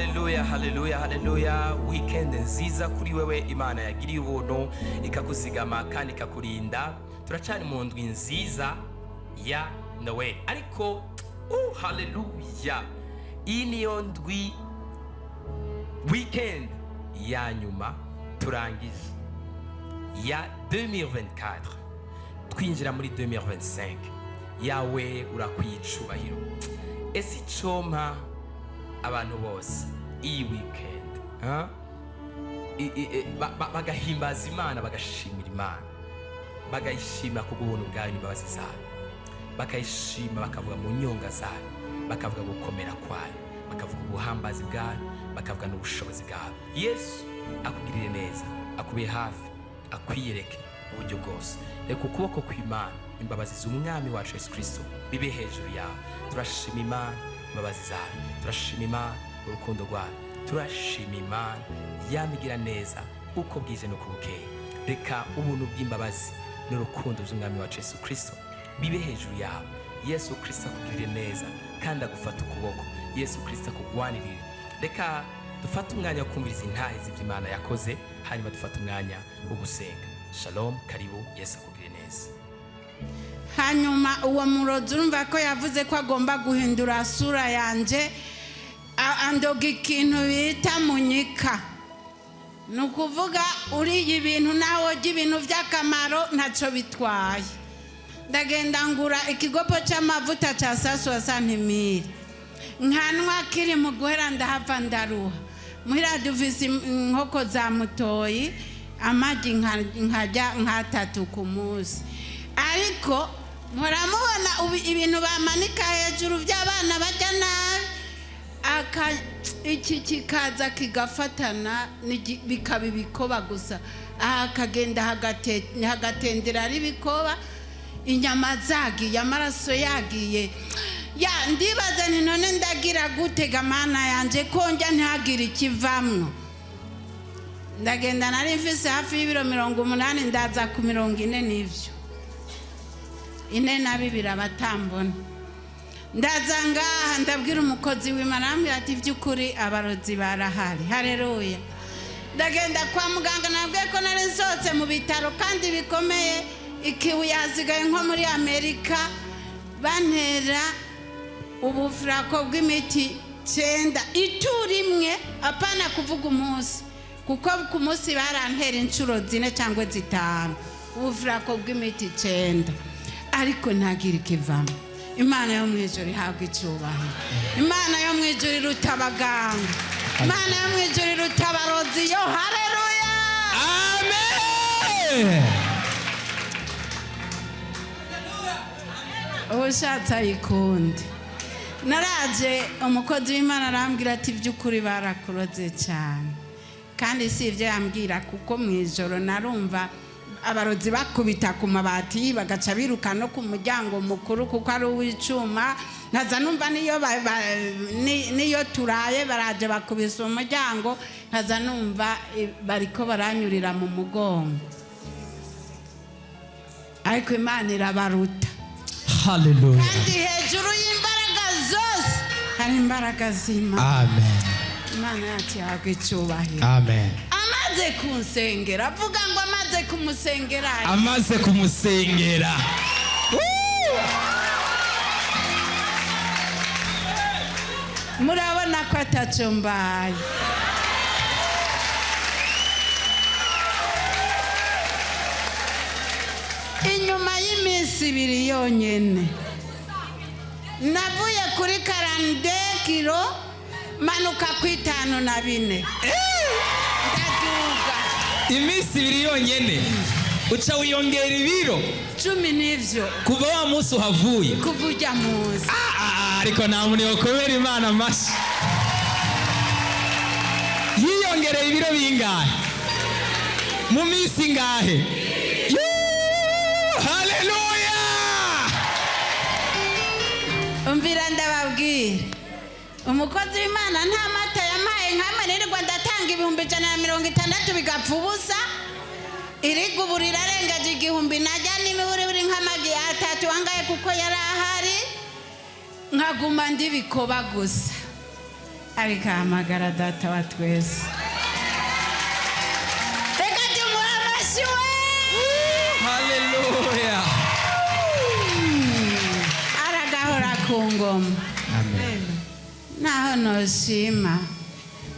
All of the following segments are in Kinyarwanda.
haleluya haleluya haleluya. Weekend nziza kuri wewe Imana yagiriye ubuntu ikakuzigama kandi ikakurinda. Turacari mu ndwi nziza ya Noel, ariko haleluya, iyi niyo ndwi weekend ya nyuma turangije ya 2024, twinjira muri 2025. Yawe urakwicubahiro. Ese icompa abantu bose iyi weekend bagahimbaza Imana, bagashimira Imana, bagayishima kubw'ubuntu bwayo n'imbabazi zayo, bakayishima bakavuga mu nyonga zayo, bakavuga gukomera kwayo, bakavuga ubuhambazi bwayo, bakavuga n'ubushobozi bwayo. Yesu akugirire neza, akube hafi, akwiyereke uburyo bwose. Reka ukuboko kw'Imana, imbabazi z'umwami wacu Yesu Kristo bibe hejuru yawe. Turashima Imana imbabazi zayo, turashima Imana urukundo rwayo, turashima Imana yamigira neza uko bwije nuko bukeye. Reka ubuntu bw'imbabazi n'urukundo by'umwami wacu Yesu Kristo bibe hejuru yawe. Yesu Kristo akugirire neza kandi agufata ukuboko. Yesu Kristo akugwanirire. Reka dufate umwanya wo kumviriza intahe z'Imana yakoze, hanyuma dufate umwanya wo gusenga. Shalom, karibu. Yesu akugirire neza. Hanyuma uwo murozi urumva ko yavuze ko agomba guhindura sura yanje, andoga ikintu bita munyika. Nukuvuga uriye ibintu naho ibintu by'akamaro ntacyo bitwaye. Ndagenda ngura ikigopo cy'amavuta cya saswa santimiri, nkanwa kiri mu guhera ndahava ndaruha. Muhira duvise inkoko za mutoyi, amagi nkajya nk'atatu ku munsi. Ariko muramubona ibintu bamanika hejuru by'abana bajya nabi, iki kikaza kigafatana bikaba ibikoba gusa. Akagenda hagatendera ari ibikoba, inyama zagiye, amaraso yagiye. Ndibaza nti none ndagira gutega Mana yanje ko njya ntihagire ikivamwo. Ndagenda nari mfise hafi y'ibiro 80, ndaza ku 40 n'ivyo. 42 abatambona. Ndaza ngaha ndabwira umukozi w'Imana, ambwira ati by'ukuri abarozi barahari. Haleluya. Ndagenda kwa muganga, nabwiye ko nari nsohotse mu bitaro kandi bikomeye, ikibu yazigaye nko muri Amerika, bantera ubufrako bw'imiti 9 ituri imwe, apana kuvuga umunsi, kuko ku munsi barantera inshuro 4 cyangwa 5, ubufrako bw'imiti 9, ariko ntagira ikivamo. Imana yo mwijuru ihabwa icyubahiro. Imana yo mwijuru iruta abaganga, Imana yo mwijuru iruta abarozi. Yo haleluya, amen. Ushatse ayikunde. Naraje umukozi w'Imana arambwira ati by'ukuri barakuroze cyane, kandi si ibyo yambwira, kuko mwijoro narumva abarozi bakubita ku mabati bagaca biruka no ku muryango mukuru kuko ari uw'icuma. Nkaza numva niyo turaye baraje bakubisa umuryango, nkaza numva bariko baranyurira mu mugongo. Ariko Imana irabaruta. Haleluya. Kandi hejuru y'imbaraga zose hari imbaraga z'Imana. Amen. Imana yacu ihabwa icyubahiro. Amen. Amaze kunsengera, avuga ngo amaze kumusengera, amaze kumusengera. Murabona ko atacyo mbaye. Inyuma y'iminsi 2 yonyene navuye kuri 42 kilo manuka ku 54. Ndaduga Iminsi 2 yonyene uca wiyongera ibiro 10 n'ivyo kuva wa munsi uhavuye, kuvuja muzi. Ariko nta muntu yokomera Imana amashi. Yiyongereye ibiro bingahe mu minsi ngahe? Haleluya. Umvira ndababwira, umukozi w'Imana nta mata yamaye nkamwe nirirwa ndatanga 160 bigapfa ubusa. Iriguburira arengaje 1000, najya n'imiburi nk'amagi 3 wangaye kuko yari ahari, nkaguma ndibikoba gusa. ariko ahamagara data wa twese. Reka tumuhe amashyi we. Haleluya. Aragahora ku ngoma. Amen. Naho noshima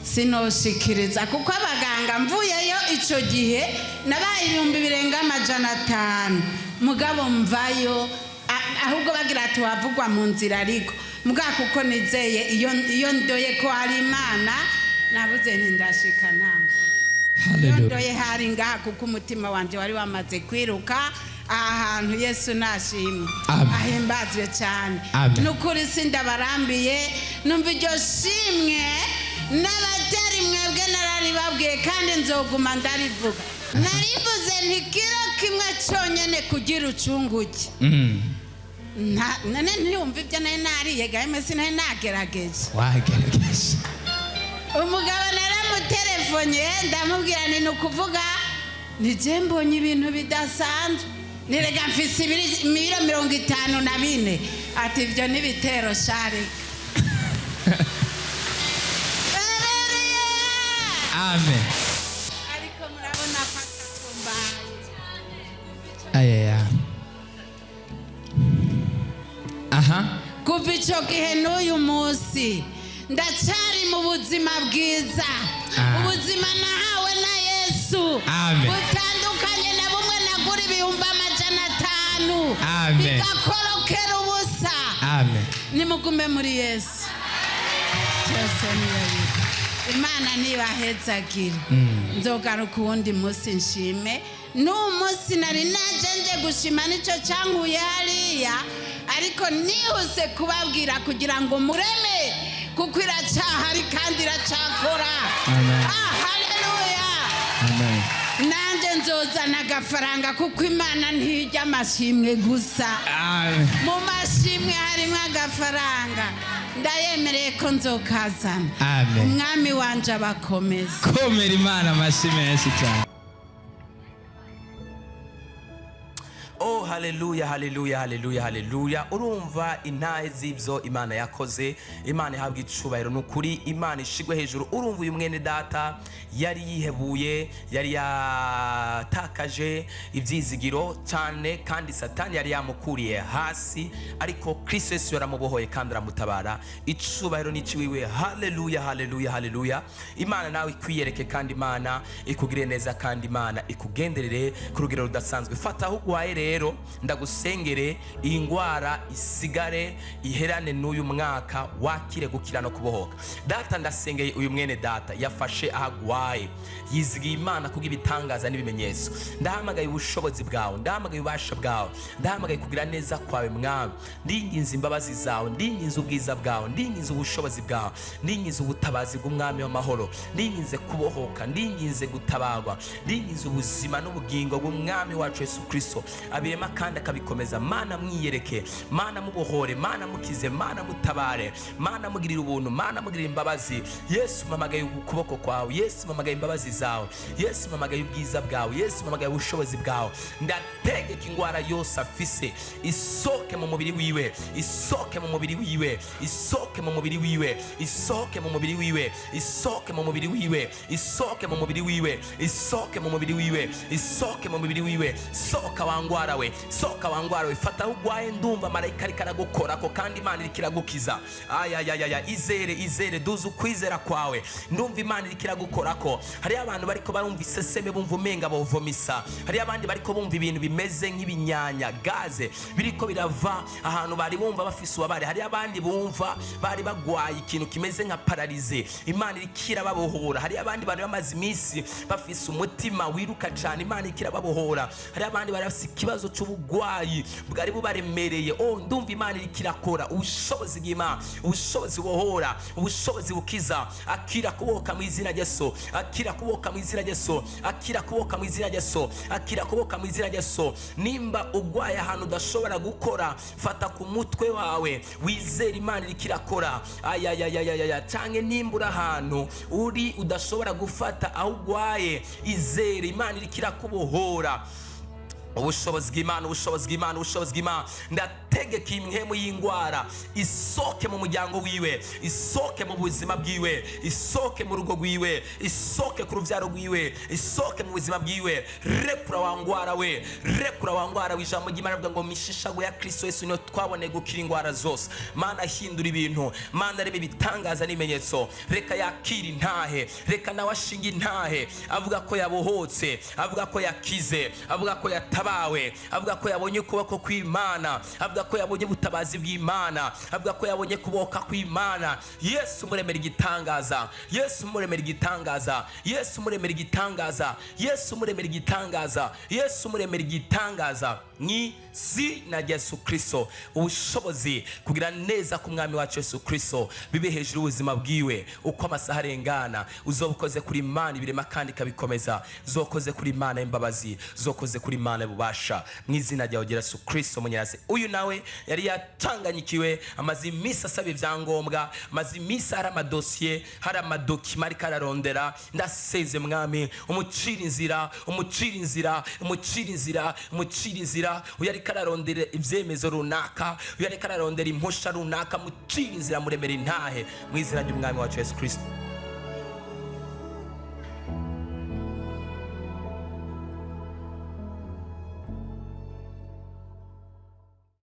sinoshikiriza kuko abaganga mvuyeyo ico gihe nabaye 2,500 mugabo mvayo ahubwo bagira ati wavugwa mu nzira ariko muga kuko nizeye iyo ndoye ko ari Imana nabuze ntindashika ntango. Haleluya. Ndoye hari ngaha kuko umutima wanje wari wamaze kwiruka ahantu Yesu nashimwe. Ahimbazwe cyane. Nukuri sindabarambiye numva iryo shimwe n'abatari mwebwe nararibabwiye kandi nzoguma ndarivuga. Narivuze nti kiro kimwe cyonyene kugira ucunguke. Nane ntiyumva ibyo nari nariye gahe sinari nagerageje. Wagerageje. Umugabo naramutelefone ndamubwira ni nukuvuga nije mbonye ibintu bidasanzwe. Nirega mfise 54 ati ibyo nibitero shari. Amen. Ariko murabona ko atumbaye. Ayaya. Aha. Kuva ico gihe n'uyu munsi ndacari mu buzima bwiza. Ubuzima nahawe na Yesu. Butandukanye na bumwe nagura 500. Bigakorokera ubusa. Nimugume muri Yesu. Imana nibahezagire. Nzogaruka uwundi munsi nshime. N'umunsi nari naje nje gushima nico cankuye hariya ariko nihuse kubabwira kugira ngo mureme kuko iracahari kandi iracakora. Haleluya. Nanje nzozana agafaranga kuko Imana ntijya amashimwe gusa. Mu mashimwe harimo agafaranga. Ndayemereye ko nzokazana. Umwami wanje abakomeza. Komera Imana amashimwe menshi cyane. Oh, haleluya, haleluya, haleluya, haleluya. Urumva intahe z'ibyo Imana yakoze. Imana ihabwa icubahiro n'ukuri. Imana ishigwe hejuru. Urumva uyu mwene data yari yihebuye, yari yatakaje ibyizigiro cyane kandi Satani yari yamukuriye hasi, ariko Kristo Yesu yaramubohoye kandi aramutabara. Icubahiro n'iciwiwe. Haleluya, haleluya, haleluya. Imana nawe ikwiyereke kandi Imana ikugire neza kandi Imana ikugenderere ku rugero rudasanzwe. Fata aho ugwaye rero ndagusengere iyi ngwara isigare iherane n'uyu mwaka wakire gukira no kubohoka. Data ndasengeye uyu mwene data yafashe ahagwaye, yizigiye Imana kubw'ibitangaza n'ibimenyetso. Ndahamagaye ubushobozi bwawe, ndahamagaye ubasha bwawe, ndahamagaye kugira neza kwawe Mwami. Ndinginze imbabazi zawe, ndinginze ubwiza bwawe, ndinginze ubushobozi bwawe, ndinginze ubutabazi bw'Umwami w'amahoro, ndinginze kubohoka, ndinginze gutabarwa, ndinginze ubuzima n'ubugingo bw'Umwami wacu Yesu Kristo abirema kandi akabikomeza. Mana mwiyereke, Mana mubohore, Mana mukize, Mana mutabare, Mana mugirira ubuntu, Mana mugirira imbabazi. Yesu mpamagaye ukuboko kwawe, Yesu mpamagaye imbabazi zawe, Yesu mpamagaye ubwiza bwawe, Yesu mpamagaye ubushobozi bwawe. Ndategeka ingwara yose afise isoke mu mubiri wiwe, isoke mu mubiri wiwe, isoke mu mubiri wiwe, isoke mu mubiri wiwe, isoke mu mubiri wiwe, isoke mu mubiri wiwe, isoke mu mubiri wiwe, isoke mu mubiri wiwe. Soka wangwara we, soka wangwara we. Fata ugwaye, ndumva marayika ariko aragukorako kandi Imana iriko iragukiza. Ayayayaya, izere, izere, duza ukwizera kwawe. Ndumva Imana iriko iragukorako. Hari abantu bariko barumva iseseme bumva umenga bovomisa. Hari abandi bariko bumva ibintu bimeze nk'ibinyanya, gaze biriko birava ahantu bari bumva bafise ubabare. Hari abandi bumva bari bagwaye ikintu kimeze nka paralize, Imana iriko irababohora. Hari abandi bari bamaze iminsi bafise umutima wiruka cyane, Imana iriko irababohora. Hari abandi bari bafise ikibazo cy'ubugwayi bwari bubaremereye. Ndumva Imana iriko irakora ubushobozi bw'Imana, ubushobozi bubohora, ubushobozi bukiza. Akira kuboka mu izina rya Yesu, akira kuboka mu izina rya Yesu, akira kuboka mu izina rya Yesu, akira kuboka mu izina rya Yesu. Nimba ugwaye ahantu udashobora gukora, fata ku mutwe wawe wizere Imana iriko irakora. Ayayayaya, canke nimbura ahantu uri udashobora gufata aho ugwaye, izere Imana iriko irakubohora. ubushobozi bw'Imana, ubushobozi bw'Imana, ubushobozi bw'Imana. Ndategeka impwemu y'indwara isoke mu muryango wiwe, isoke mu buzima bwiwe, isoke mu rugo rwiwe, isoke ku rubyaro rwiwe, isoke mu buzima bwiwe. Rekura wa ndwara we, rekura wa ndwara we. Ijambo ry'Imana rivuga ngo mishishago ya Kristo Yesu niyo twaboneye gukira indwara zose. Mana hindura ibintu, Mana rebe ibitangaza n'ibimenyetso. Reka yakira intahe, reka nawe ashinga intahe, avuga ko yabohotse, avuga ko yakize, avuga ko yatabawe, avuga ko yabonye ukuboko kw'Imana, avuga ko yabonye ubutabazi bw'Imana, avuga ko yabonye kuboka kw'Imana. Yesu muremera igitangaza, Yesu muremera igitangaza, Yesu muremera igitangaza, Yesu muremera igitangaza, Yesu muremera igitangaza. Ni izina rya Yesu Kristo. Ubushobozi kugira neza ku mwami wacu Yesu Kristo bibe hejuru y'ubuzima bwiwe. Uko amasaha arengana uzobukoze kuri Imana ibirema kandi kabikomeza, uzokoze kuri Imana imbabazi, uzokoze kuri Imana ububasha, mu izina rya Yesu Kristo munyaraze. Uyu nawe yari yatanganyikiwe, amaze iminsi asaba ibyangombwa, amaze iminsi hari amadosiye, hari amadokima ariko ararondera. Ndaseze mwami umucira inzira, umucira inzira, umucira inzira, umucira inzira. Uyu ariko ararondera ibyemezo runaka, uyu ariko ararondera impushya runaka, mucira inzira, muremera intahe mu izina ry'umwami wacu Yesu Kristo.